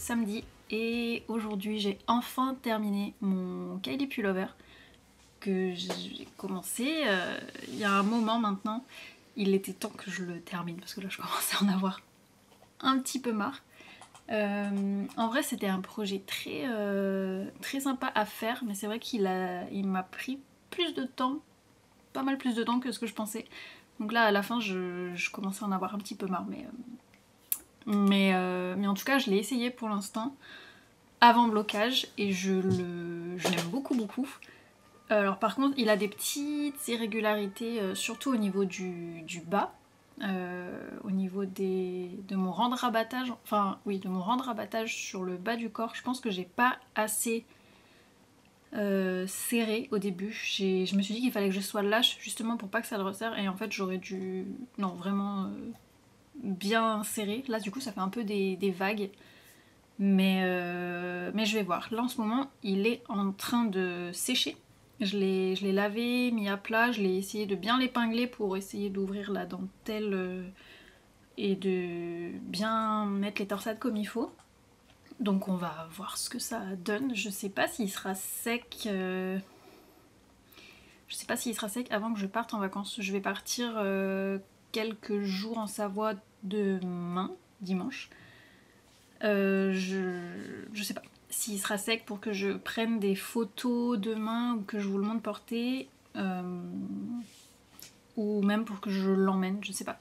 samedi et aujourd'hui j'ai enfin terminé mon Kylie Pullover que j'ai commencé il y a un moment maintenant. Il était temps que je le termine parce que là je commençais à en avoir un petit peu marre. En vrai c'était un projet très sympa à faire, mais c'est vrai il m'a pris plus de temps, pas mal plus de temps que ce que je pensais. Donc là à la fin je commençais à en avoir un petit peu marre, mais en tout cas je l'ai essayé pour l'instant avant blocage et je l'aime beaucoup. Alors par contre il a des petites irrégularités, surtout au niveau du bas, au niveau de mon rang de rabattage, enfin oui, de mon rang de rabattage sur le bas du corps. Je pense que j'ai pas assez serré au début. Je me suis dit qu'il fallait que je sois lâche justement pour pas que ça le resserre, et en fait j'aurais dû, non vraiment bien serré. Là du coup ça fait un peu des vagues. Mais je vais voir. Là en ce moment il est en train de sécher. Je l'ai lavé, mis à plat, je l'ai essayé de bien l'épingler pour essayer d'ouvrir la dentelle et de bien mettre les torsades comme il faut. Donc on va voir ce que ça donne. Je sais pas s'il sera sec. Je sais pas s'il sera sec avant que je parte en vacances. Je vais partir quelques jours en Savoie demain, dimanche. Je sais pas s'il sera sec pour que je prenne des photos demain ou que je vous le montre porter, ou même pour que je l'emmène, je sais pas.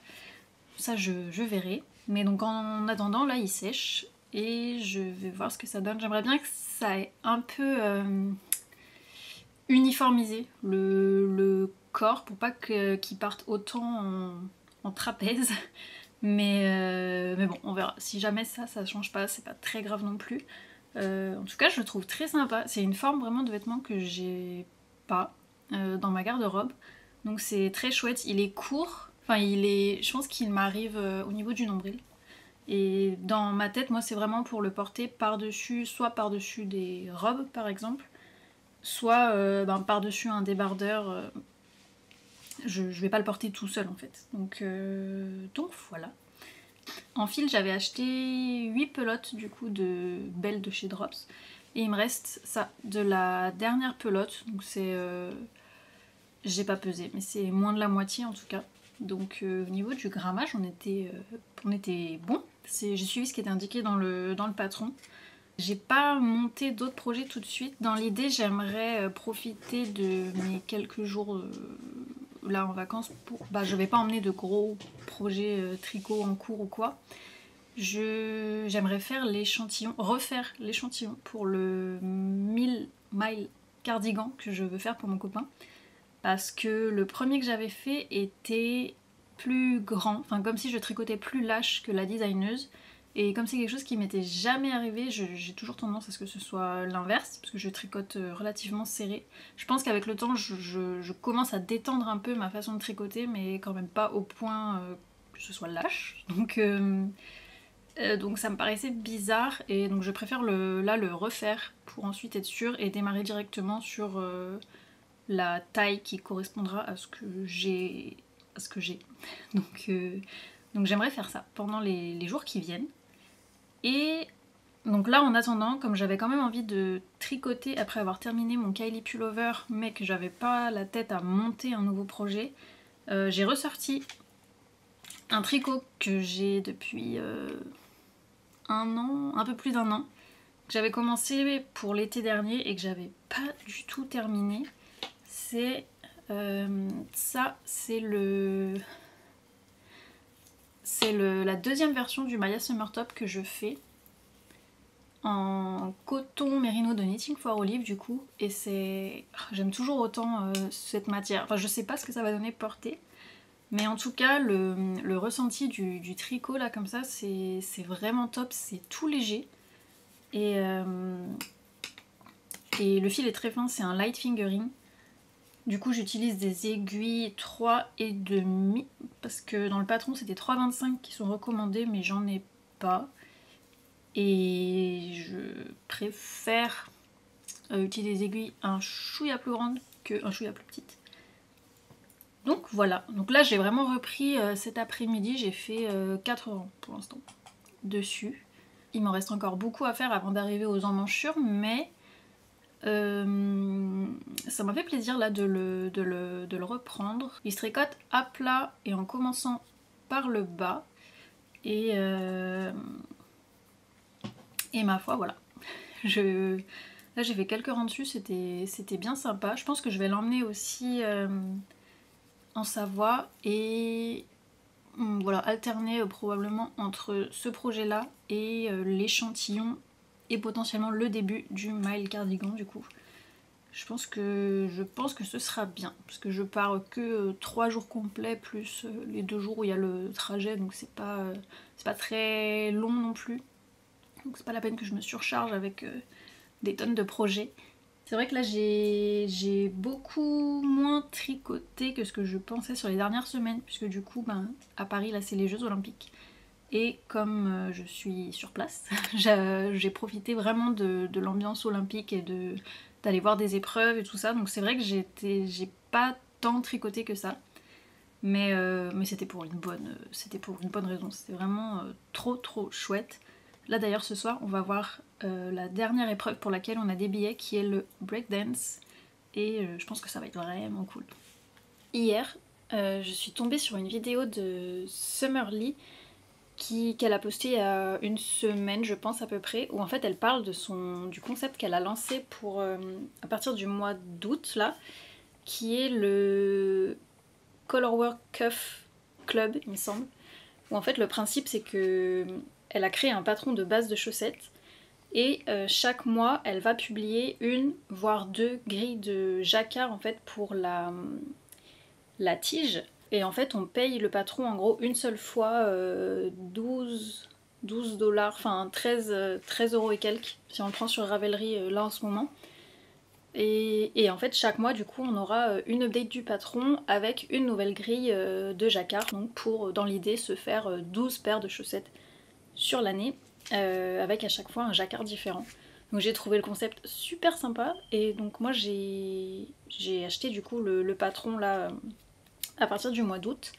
Ça je verrai. Mais donc en attendant là il sèche et je vais voir ce que ça donne. J'aimerais bien que ça ait un peu uniformisé le corps pour pas qu'il parte autant en trapèze. Mais bon, on verra. Si jamais ça change pas, c'est pas très grave non plus. En tout cas, je le trouve très sympa. C'est une forme vraiment de vêtement que j'ai pas dans ma garde-robe. Donc c'est très chouette. Il est court. Enfin, je pense qu'il m'arrive au niveau du nombril. Et dans ma tête, moi, c'est vraiment pour le porter par-dessus, soit par-dessus des robes, par exemple, soit par-dessus un débardeur. Je vais pas le porter tout seul en fait. Donc voilà. En fil, j'avais acheté 8 pelotes du coup de Belle de chez Drops. Et il me reste ça, de la dernière pelote. Donc c'est... j'ai pas pesé, mais c'est moins de la moitié en tout cas. Donc au niveau du grammage, on était bon. J'ai suivi ce qui était indiqué dans le patron. J'ai pas monté d'autres projets tout de suite. Dans l'idée, j'aimerais profiter de mes quelques jours là en vacances pour... je vais pas emmener de gros projets tricot en cours ou quoi. J'aimerais faire l'échantillon, refaire l'échantillon pour le 1000 mile cardigan que je veux faire pour mon copain. Parce que le premier que j'avais fait était plus grand, enfin comme si je tricotais plus lâche que la designeuse. Et comme c'est quelque chose qui m'était jamais arrivé, j'ai toujours tendance à ce que ce soit l'inverse, parce que je tricote relativement serré. Je pense qu'avec le temps, je commence à détendre un peu ma façon de tricoter, mais quand même pas au point que ce soit lâche. Donc ça me paraissait bizarre, et donc je préfère le refaire pour ensuite être sûre et démarrer directement sur la taille qui correspondra à ce que j'ai. Donc j'aimerais faire ça pendant les jours qui viennent. Et donc là, en attendant, comme j'avais quand même envie de tricoter après avoir terminé mon Kylie Pullover, mais que j'avais pas la tête à monter un nouveau projet, j'ai ressorti un tricot que j'ai depuis un an, un peu plus d'un an, que j'avais commencé pour l'été dernier et que j'avais pas du tout terminé. C'est ça, c'est la deuxième version du Maya Summer Top que je fais en coton mérino de Knitting for Olive du coup, et j'aime toujours autant cette matière. Enfin je sais pas ce que ça va donner porter, mais en tout cas le ressenti du tricot là comme ça c'est vraiment top, c'est tout léger et le fil est très fin, c'est un light fingering. Du coup j'utilise des aiguilles 3,5 parce que dans le patron c'était 3,25 qui sont recommandés, mais j'en ai pas. Et je préfère utiliser des aiguilles un chouïa plus grandes qu'un chouïa plus petite. Donc voilà, donc là j'ai vraiment repris cet après-midi, j'ai fait 4 rangs pour l'instant dessus. Il m'en reste encore beaucoup à faire avant d'arriver aux emmanchures, mais ça m'a fait plaisir là de le reprendre. Il se tricote à plat et en commençant par le bas. Et ma foi, voilà. Là j'ai fait quelques rangs dessus, c'était bien sympa. Je pense que je vais l'emmener aussi en Savoie et voilà, alterner probablement entre ce projet là et l'échantillon et potentiellement le début du Mile Cardigan du coup. Je pense que ce sera bien, parce que je pars que 3 jours complets plus les 2 jours où il y a le trajet, donc c'est pas très long non plus. Donc c'est pas la peine que je me surcharge avec des tonnes de projets. C'est vrai que là j'ai beaucoup moins tricoté que ce que je pensais sur les dernières semaines, puisque du coup à Paris là c'est les Jeux Olympiques. Et comme je suis sur place, j'ai profité vraiment de l'ambiance olympique et d'aller voir des épreuves et tout ça. Donc c'est vrai que j'ai pas tant tricoté que ça. Mais c'était pour une bonne raison. C'était vraiment trop chouette. Là d'ailleurs ce soir on va voir la dernière épreuve pour laquelle on a des billets qui est le breakdance. Et je pense que ça va être vraiment cool. Hier je suis tombée sur une vidéo de Summer Lee qu'elle a posté il y a une semaine je pense à peu près, où en fait elle parle du concept qu'elle a lancé pour à partir du mois d'août là, qui est le Colorwork Cuff Club il me semble, où en fait le principe c'est que elle a créé un patron de base de chaussettes et chaque mois elle va publier une voire 2 grilles de jacquard en fait pour la tige. Et en fait, on paye le patron en gros une seule fois 12 $, enfin 13 euros et quelques, si on le prend sur Ravelry là en ce moment. Et en fait, chaque mois, du coup, on aura une update du patron avec une nouvelle grille de jacquard, donc pour, dans l'idée, se faire 12 paires de chaussettes sur l'année, avec à chaque fois un jacquard différent. Donc j'ai trouvé le concept super sympa, et donc moi j'ai acheté du coup le patron là à partir du mois d'août.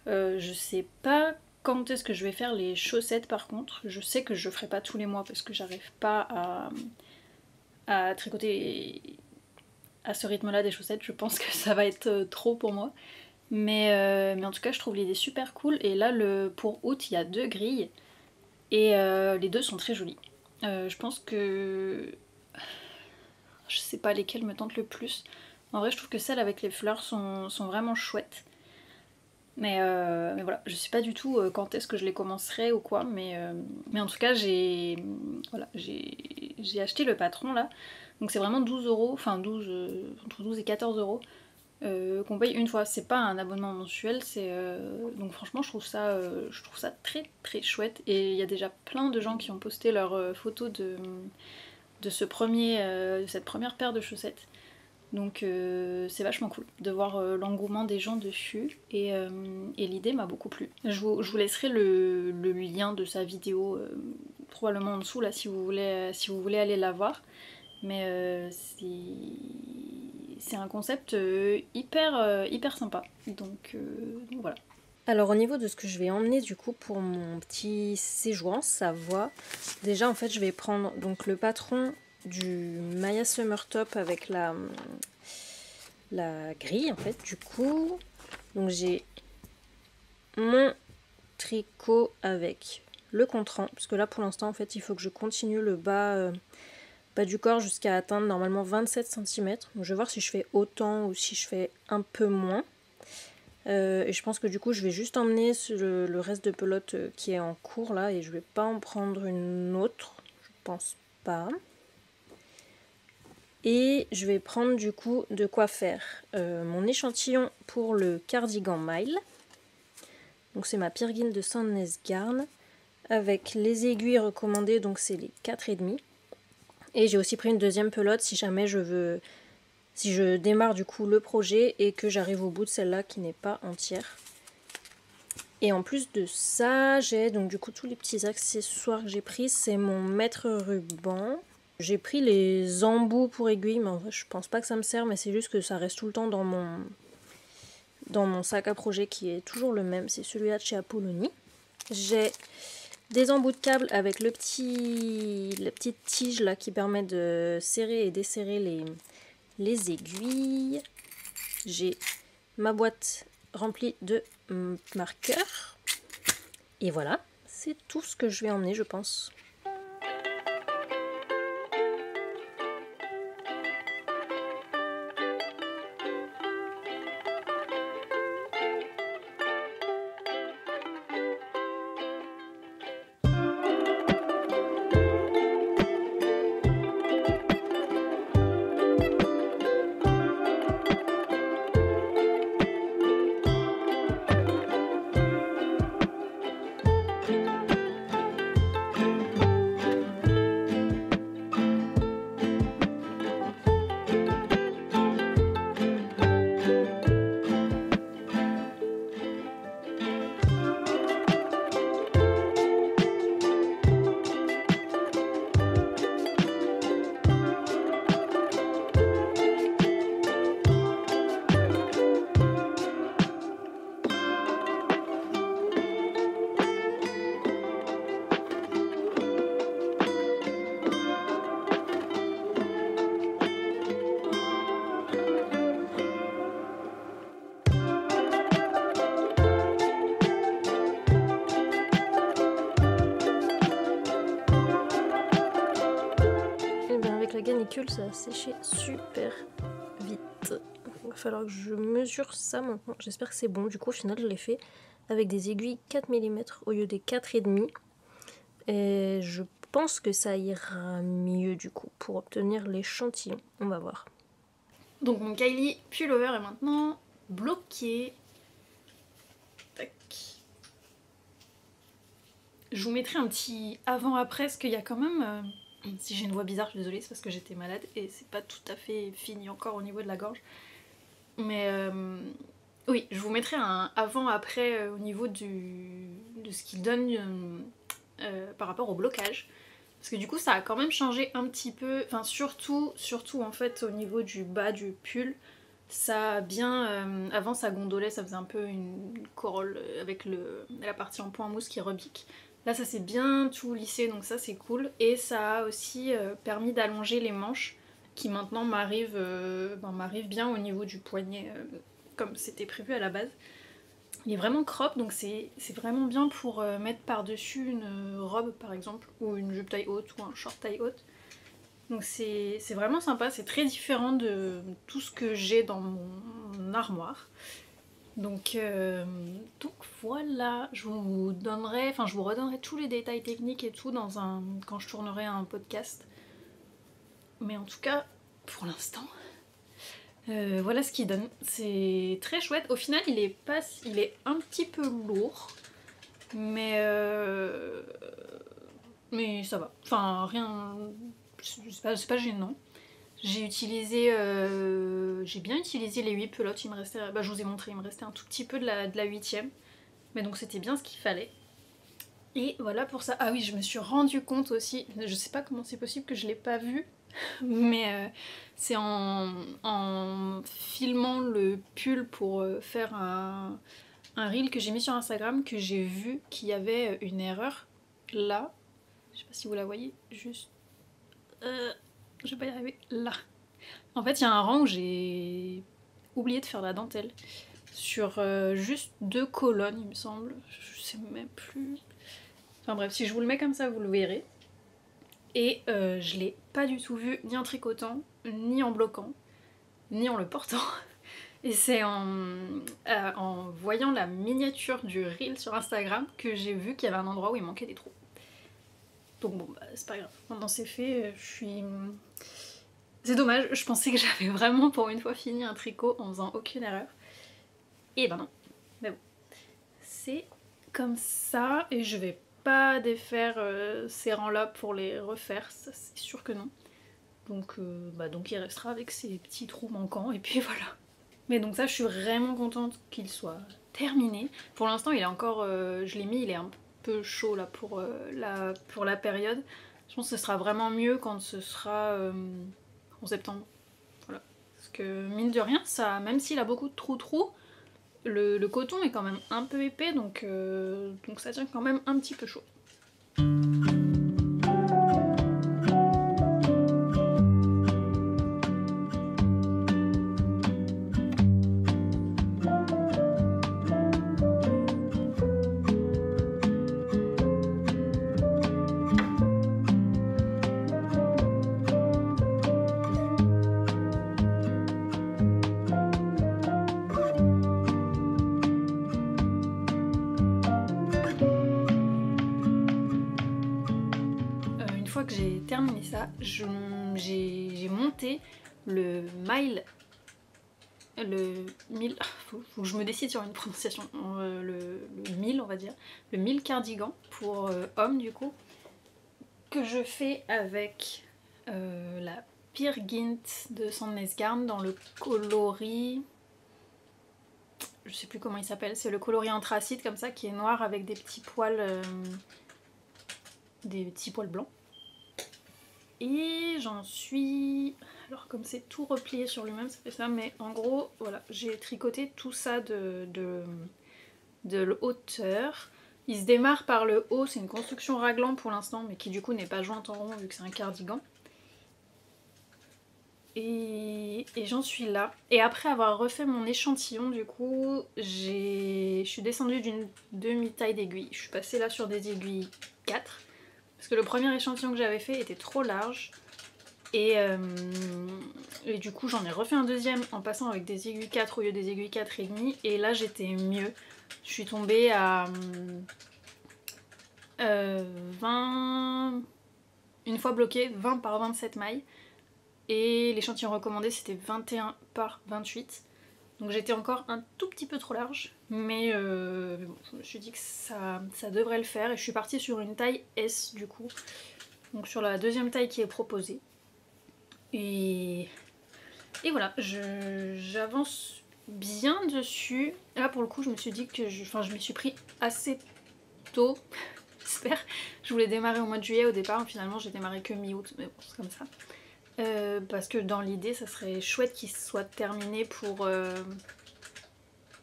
Je sais pas quand est-ce que je vais faire les chaussettes par contre. Je sais que je ferai pas tous les mois parce que j'arrive pas à tricoter à ce rythme-là des chaussettes. Je pense que ça va être trop pour moi. Mais en tout cas, je trouve l'idée super cool. Et là, pour août, il y a 2 grilles. Et les 2 sont très jolies. Je pense que... Je sais pas lesquelles me tentent le plus. En vrai, je trouve que celles avec les fleurs sont vraiment chouettes. Mais voilà, je sais pas du tout quand est-ce que je les commencerai ou quoi, mais en tout cas j'ai acheté le patron là, donc c'est vraiment 12 euros, enfin entre 12 et 14 euros qu'on paye une fois. C'est pas un abonnement mensuel, donc franchement je trouve ça très très chouette, et il y a déjà plein de gens qui ont posté leurs photos de cette première paire de chaussettes. Donc c'est vachement cool de voir l'engouement des gens dessus, et l'idée m'a beaucoup plu. Je vous laisserai le lien de sa vidéo probablement en dessous là si vous voulez aller la voir. Mais c'est un concept hyper sympa. Donc voilà. Alors au niveau de ce que je vais emmener du coup pour mon petit séjour en Savoie, déjà en fait je vais prendre donc le patron du Maya Summer Top avec la grille en fait du coup. Donc j'ai mon tricot avec le contrant, parce que là pour l'instant en fait il faut que je continue le bas du corps jusqu'à atteindre normalement 27 cm. Donc je vais voir si je fais autant ou si je fais un peu moins. Et je pense que du coup je vais juste emmener le reste de pelote qui est en cours là, et je vais pas en prendre une autre, je pense pas. Et je vais prendre du coup de quoi faire mon échantillon pour le cardigan Mile. Donc c'est ma Pirgin de Sandnes Garn avec les aiguilles recommandées, donc c'est les 4,5. Et j'ai aussi pris une deuxième pelote si jamais si je démarre du coup le projet et que j'arrive au bout de celle-là qui n'est pas entière. Et en plus de ça, j'ai donc du coup tous les petits accessoires que j'ai pris. C'est mon mètre ruban. J'ai pris les embouts pour aiguilles, mais en vrai je pense pas que ça me sert, mais c'est juste que ça reste tout le temps dans mon sac à projet qui est toujours le même. C'est celui-là de chez Apollonie. J'ai des embouts de câble avec la petite tige là qui permet de serrer et desserrer les aiguilles. J'ai ma boîte remplie de marqueurs. Et voilà, c'est tout ce que je vais emmener, je pense. La canicule, ça a séché super vite. Il va falloir que je mesure ça maintenant. J'espère que c'est bon. Du coup, au final, je l'ai fait avec des aiguilles 4 mm au lieu des 4,5. Et je pense que ça ira mieux du coup pour obtenir l'échantillon. On va voir. Donc mon Kylie pullover est maintenant bloqué. Tac. Je vous mettrai un petit avant-après, parce qu'il y a quand même... si j'ai une voix bizarre, je suis désolée, c'est parce que j'étais malade et c'est pas tout à fait fini encore au niveau de la gorge. Mais oui, je vous mettrai un avant-après au niveau de ce qu'il donne par rapport au blocage. Parce que du coup ça a quand même changé un petit peu, enfin surtout en fait au niveau du bas du pull. Ça a bien, avant ça gondolait, ça faisait un peu une corolle avec la partie en point mousse qui rebique. Là ça s'est bien tout lissé, donc ça c'est cool. Et ça a aussi permis d'allonger les manches qui maintenant m'arrivent bien au niveau du poignet comme c'était prévu à la base. Il est vraiment crop, donc c'est vraiment bien pour mettre par-dessus une robe par exemple, ou une jupe taille haute, ou un short taille haute. Donc c'est vraiment sympa, c'est très différent de tout ce que j'ai dans mon armoire. Donc voilà, je vous redonnerai tous les détails techniques et tout quand je tournerai un podcast. Mais en tout cas, pour l'instant, voilà ce qu'il donne. C'est très chouette. Au final, il est un petit peu lourd, mais ça va. Enfin, rien, c'est pas gênant. J'ai bien utilisé les 8 pelotes. Il me restait, je vous ai montré, il me restait un tout petit peu de la 8ème, mais donc c'était bien ce qu'il fallait. Et voilà pour ça. Ah oui, je me suis rendu compte aussi, je sais pas comment c'est possible que je l'ai pas vu, mais c'est en filmant le pull pour faire un reel que j'ai mis sur Instagram que j'ai vu qu'il y avait une erreur là. Je sais pas si vous la voyez, juste... je vais pas y arriver, là. En fait, il y a un rang où j'ai oublié de faire la dentelle. Sur juste 2 colonnes, il me semble. Je sais même plus... Enfin bref, si je vous le mets comme ça, vous le verrez. Et je l'ai pas du tout vu, ni en tricotant, ni en bloquant, ni en le portant. Et c'est en voyant la miniature du reel sur Instagram que j'ai vu qu'il y avait un endroit où il manquait des trous. Donc bon, c'est pas grave. Maintenant c'est fait, c'est dommage, je pensais que j'avais vraiment pour une fois fini un tricot en faisant aucune erreur. Et ben non. Mais bon, c'est comme ça et je vais pas défaire ces rangs-là pour les refaire, ça c'est sûr que non. Donc il restera avec ces petits trous manquants et puis voilà. Mais donc ça, je suis vraiment contente qu'il soit terminé. Pour l'instant, il est encore, je l'ai mis, il est un peu chaud là pour la période. Je pense que ce sera vraiment mieux quand ce sera en septembre. Voilà. Parce que mine de rien, ça, même s'il a beaucoup de trous, le coton est quand même un peu épais, donc ça tient quand même un petit peu chaud. Une fois que j'ai terminé ça, j'ai monté le mile, le mille, faut que je me décide sur une prononciation, le mille on va dire, le mille cardigan pour homme du coup, que je fais avec la Peer Gynt de Sandnesgarn dans le coloris, je sais plus comment il s'appelle, c'est le coloris anthracite comme ça qui est noir avec des petits poils blancs. Et j'en suis... Alors comme c'est tout replié sur lui-même, ça fait ça, mais en gros, voilà, j'ai tricoté tout ça de hauteur. Il se démarre par le haut, c'est une construction raglan pour l'instant, mais qui du coup n'est pas jointe en rond vu que c'est un cardigan. Et j'en suis là. Et après avoir refait mon échantillon, du coup, je suis descendue d'une demi-taille d'aiguille. Je suis passée là sur des aiguilles 4. Parce que le premier échantillon que j'avais fait était trop large. Et du coup j'en ai refait un deuxième en passant avec des aiguilles 4 au lieu des aiguilles 4,5. Et là j'étais mieux. Je suis tombée à 20... Une fois bloquée, 20 par 27 mailles. Et l'échantillon recommandé c'était 21 par 28. Donc j'étais encore un tout petit peu trop large, mais bon, je me suis dit que ça devrait le faire et je suis partie sur une taille S du coup, donc sur la deuxième taille qui est proposée. Et voilà, j'avance bien dessus. Là pour le coup je me suis dit que je m'y suis pris assez tôt, j'espère. Je voulais démarrer au mois de juillet au départ, finalement j'ai démarré que mi-août, mais bon c'est comme ça. Parce que dans l'idée ça serait chouette qu'il soit terminé pour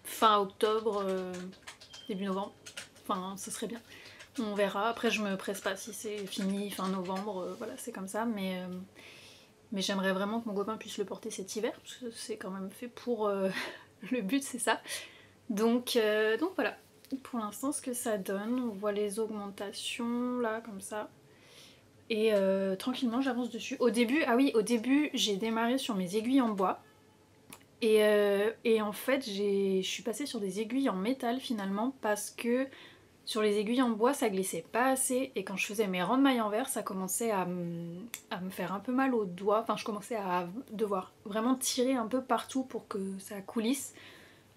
fin octobre, début novembre, enfin ça serait bien, on verra. Après je me presse pas si c'est fini fin novembre, voilà c'est comme ça, mais j'aimerais vraiment que mon copain puisse le porter cet hiver, parce que c'est quand même fait pour le but c'est ça, donc voilà pour l'instant ce que ça donne. On voit les augmentations là comme ça. Et tranquillement j'avance dessus. Au début j'ai démarré sur mes aiguilles en bois. Et en fait je suis passée sur des aiguilles en métal finalement parce que sur les aiguilles en bois ça glissait pas assez et quand je faisais mes rangs de mailles en verre ça commençait à me faire un peu mal aux doigts. Enfin je commençais à devoir vraiment tirer un peu partout pour que ça coulisse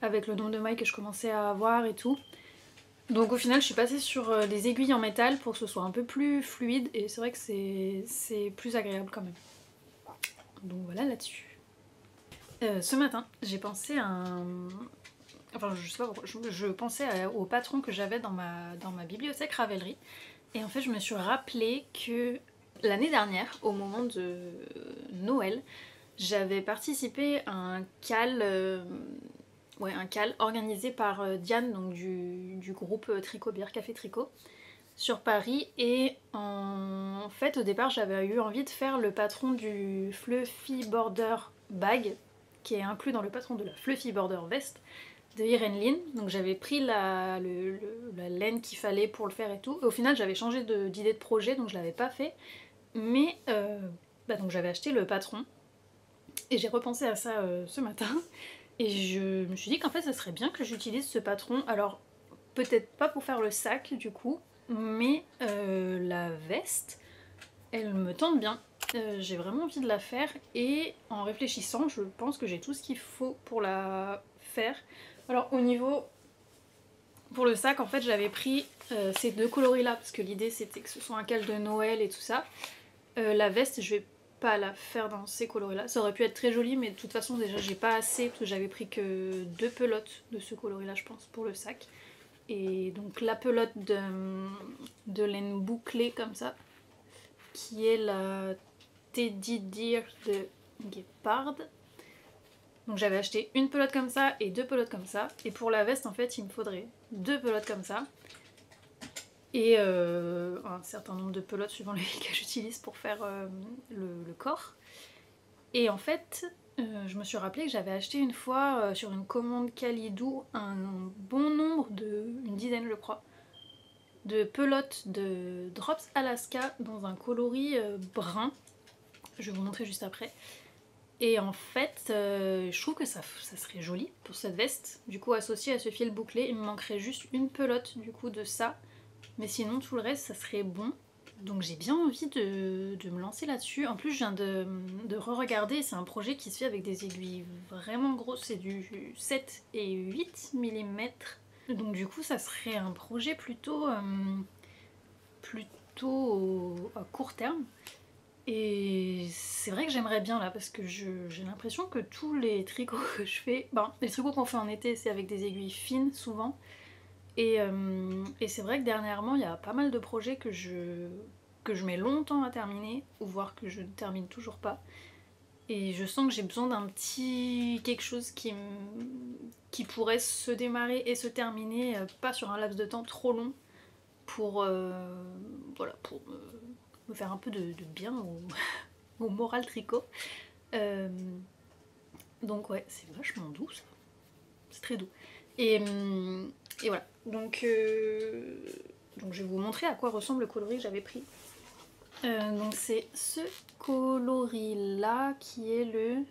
avec le nombre de mailles que je commençais à avoir et tout. Donc au final je suis passée sur des aiguilles en métal pour que ce soit un peu plus fluide et c'est vrai que c'est plus agréable quand même. Donc voilà là-dessus. Ce matin j'ai pensé à un... Enfin je sais pas pourquoi, je pensais au patron que j'avais dans ma bibliothèque Ravelry. Et en fait je me suis rappelé que l'année dernière, au moment de Noël, j'avais participé à un cal... un cal organisé par Diane, donc du groupe Tricot Bière Café Tricot, sur Paris. Et en fait, au départ, j'avais eu envie de faire le patron du Fluffy Border Bag, qui est inclus dans le patron de la Fluffy Border Vest de Irene Lin. Donc j'avais pris la laine qu'il fallait pour le faire et tout. Et au final, j'avais changé d'idée de projet, donc je l'avais pas fait. Mais donc j'avais acheté le patron. Et j'ai repensé à ça ce matin. Et je me suis dit qu'en fait ça serait bien que j'utilise ce patron, alors peut-être pas pour faire le sac du coup, mais la veste, elle me tente bien, j'ai vraiment envie de la faire et en réfléchissant je pense que j'ai tout ce qu'il faut pour la faire. Alors au niveau, pour le sac en fait j'avais pris ces deux coloris là parce que l'idée c'était que ce soit un cal de Noël et tout ça. La veste je vais pas la faire dans ces coloris là, ça aurait pu être très joli mais de toute façon déjà j'ai pas assez parce que j'avais pris que 2 pelotes de ce coloris là je pense pour le sac. Et donc la pelote de laine bouclée comme ça qui est la Teddy Deer de Gepard. Donc j'avais acheté une pelote comme ça et 2 pelotes comme ça, et pour la veste en fait il me faudrait 2 pelotes comme ça et un certain nombre de pelotes suivant les que j'utilise pour faire le corps. Et en fait, je me suis rappelé que j'avais acheté une fois sur une commande Kalidou un bon nombre une dizaine je crois, de pelotes de Drops Alaska dans un coloris brun. Je vais vous montrer juste après. Et en fait, je trouve que ça serait joli pour cette veste. Du coup, associé à ce fil bouclé, il me manquerait juste une pelote du coup de ça. Mais sinon, tout le reste, ça serait bon. Donc j'ai bien envie de me lancer là-dessus. En plus, je viens de re-regarder, c'est un projet qui se fait avec des aiguilles vraiment grosses, c'est du 7 et 8 mm. Donc du coup, ça serait un projet plutôt à court terme. Et c'est vrai que j'aimerais bien là, parce que j'ai l'impression que tous les tricots que je fais, les tricots qu'on fait en été, c'est avec des aiguilles fines souvent. Et c'est vrai que dernièrement, il y a pas mal de projets que je mets longtemps à terminer, ou voire que je ne termine toujours pas. Et je sens que j'ai besoin d'un petit quelque chose qui pourrait se démarrer et se terminer, pas sur un laps de temps trop long, pour, pour me faire un peu de bien au moral tricot. Donc ouais, c'est vachement doux ça. C'est très doux. Et voilà. Donc je vais vous montrer à quoi ressemble le coloris que j'avais pris. Donc c'est ce coloris là qui est le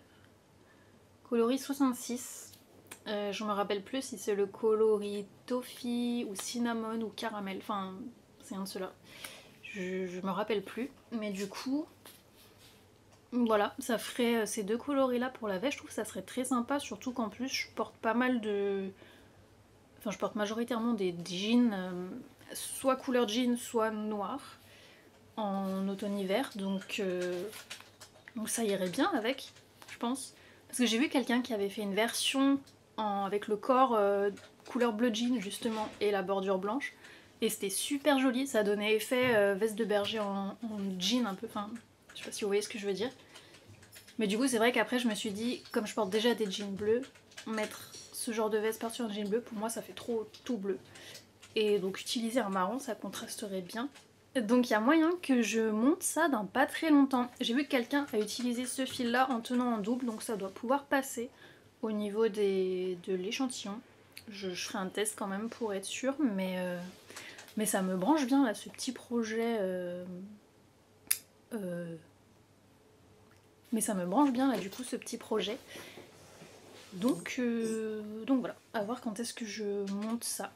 coloris 66. Je me rappelle plus si c'est le coloris toffee ou cinnamon ou caramel. Enfin, c'est un de ceux-là. Je me rappelle plus. Mais du coup, voilà, ça ferait ces deux coloris là pour la veste. Je trouve que ça serait très sympa, surtout qu'en plus je porte pas mal de... Enfin, je porte majoritairement des jeans, soit couleur jean, soit noir, en automne-hiver, donc ça irait bien avec, je pense. Parce que j'ai vu quelqu'un qui avait fait une version avec le corps couleur bleu jean justement et la bordure blanche, et c'était super joli, ça donnait effet veste de berger en jean un peu, enfin, je sais pas si vous voyez ce que je veux dire. Mais du coup, c'est vrai qu'après, je me suis dit, comme je porte déjà des jeans bleus, mettre ce genre de veste par-dessus un jean bleu, pour moi, ça fait trop tout bleu. Et donc, utiliser un marron, ça contrasterait bien. Donc, il y a moyen que je monte ça dans pas très longtemps. J'ai vu que quelqu'un a utilisé ce fil-là en tenant en double, donc ça doit pouvoir passer au niveau de l'échantillon. Je ferai un test quand même pour être sûre, mais ça me branche bien, là, ce petit projet... Mais ça me branche bien là du coup ce petit projet. Donc voilà, à voir quand est-ce que je monte ça.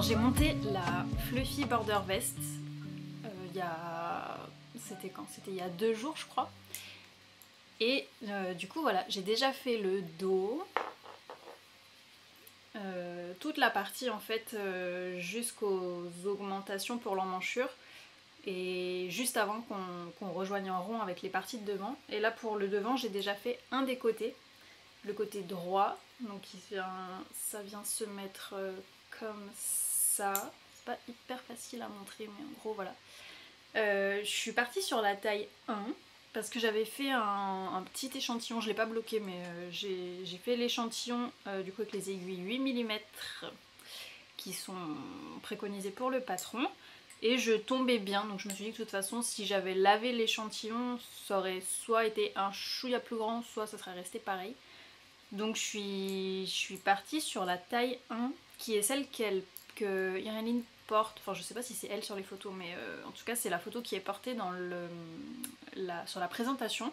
J'ai monté la Fluffy Border Vest c'était quand? C'était il y a 2 jours je crois. Et du coup voilà, j'ai déjà fait le dos, toute la partie en fait jusqu'aux augmentations pour l'emmanchure, et juste avant qu'on rejoigne en rond avec les parties de devant. Et là pour le devant j'ai déjà fait un des côtés, le côté droit, donc ça vient se mettre comme ça. C'est pas hyper facile à montrer, mais en gros voilà. Je suis partie sur la taille 1 parce que j'avais fait un petit échantillon, je l'ai pas bloqué, mais j'ai fait l'échantillon du coup avec les aiguilles 8 mm qui sont préconisées pour le patron, et je tombais bien, donc je me suis dit que de toute façon si j'avais lavé l'échantillon ça aurait soit été un chouïa plus grand, soit ça serait resté pareil. Donc je suis partie sur la taille 1 qui est celle que Iréline porte, enfin je sais pas si c'est elle sur les photos, mais en tout cas c'est la photo qui est portée sur la présentation.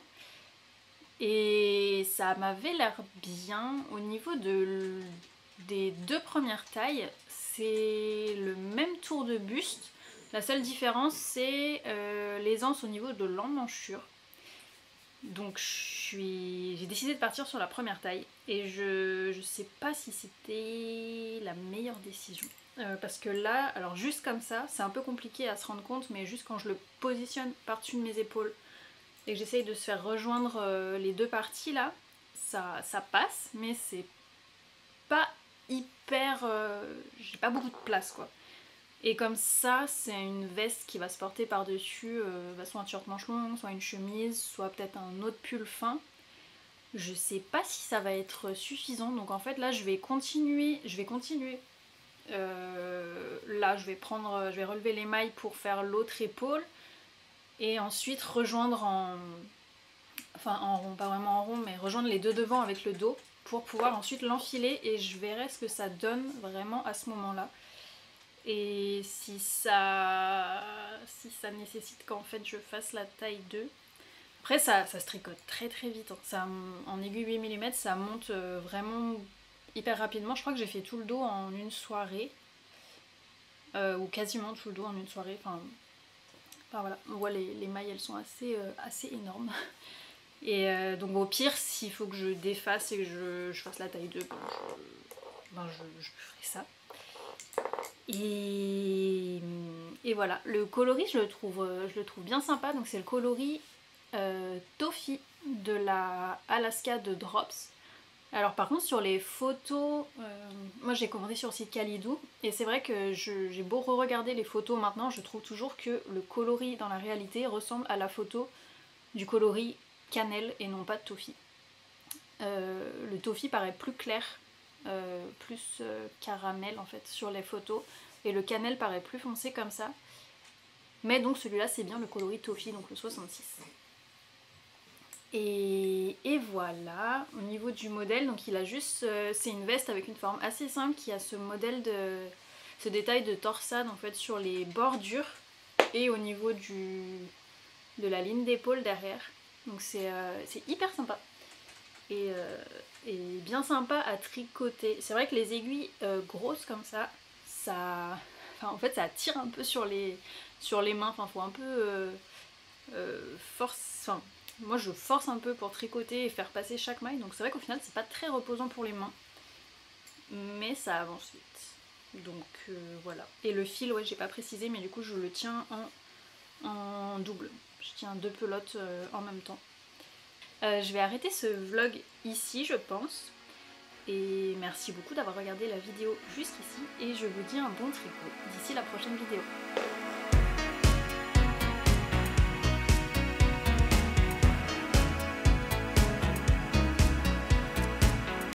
Et ça m'avait l'air bien. Au niveau des 2 premières tailles, c'est le même tour de buste. La seule différence c'est l'aisance au niveau de l'emmanchure. Donc j'ai décidé de partir sur la première taille, et je sais pas si c'était la meilleure décision. parce que là, alors juste comme ça, c'est un peu compliqué à se rendre compte, mais juste quand je le positionne par-dessus de mes épaules et que j'essaye de se faire rejoindre les deux parties là, ça passe, mais c'est pas hyper... j'ai pas beaucoup de place quoi. Et comme ça, c'est une veste qui va se porter par-dessus soit un t-shirt manche long, soit une chemise, soit peut-être un autre pull fin. Je sais pas si ça va être suffisant, donc en fait là je vais continuer. Là je vais relever les mailles pour faire l'autre épaule et ensuite rejoindre en rond, pas vraiment en rond, mais rejoindre les deux devant avec le dos pour pouvoir ensuite l'enfiler et je verrai ce que ça donne vraiment à ce moment-là. Et si ça nécessite qu'en fait je fasse la taille 2. Après ça se tricote très très vite, hein. En aiguille 8 mm ça monte vraiment hyper rapidement. Je crois que j'ai fait tout le dos en une soirée. Ou quasiment tout le dos en une soirée. Enfin voilà, on voit les mailles elles sont assez énormes. Et donc au pire s'il faut que je défasse et que je fasse la taille 2, je ferai ça. Et voilà, le coloris je le trouve bien sympa, donc c'est le coloris Toffee de la Alaska de Drops. Alors par contre sur les photos, moi j'ai commandé sur le site Calidou et c'est vrai que j'ai beau re-regarder les photos maintenant, je trouve toujours que le coloris dans la réalité ressemble à la photo du coloris cannelle et non pas de Toffee. Le Toffee paraît plus clair, plus caramel en fait sur les photos et le cannelle paraît plus foncé comme ça. Mais donc celui-là c'est bien le coloris Toffee, donc le 66. Et voilà, au niveau du modèle, donc il a juste, c'est une veste avec une forme assez simple qui a ce détail de torsade en fait sur les bordures et au niveau de la ligne d'épaule derrière. Donc c'est hyper sympa et bien sympa à tricoter. C'est vrai que les aiguilles grosses comme ça, en fait ça tire un peu sur les mains. Enfin faut un peu moi je force un peu pour tricoter et faire passer chaque maille, donc c'est vrai qu'au final c'est pas très reposant pour les mains, mais ça avance vite. Donc voilà. Et le fil, ouais j'ai pas précisé, mais du coup je le tiens en double. Je tiens 2 pelotes en même temps. Je vais arrêter ce vlog ici je pense. Et merci beaucoup d'avoir regardé la vidéo jusqu'ici et je vous dis un bon tricot d'ici la prochaine vidéo.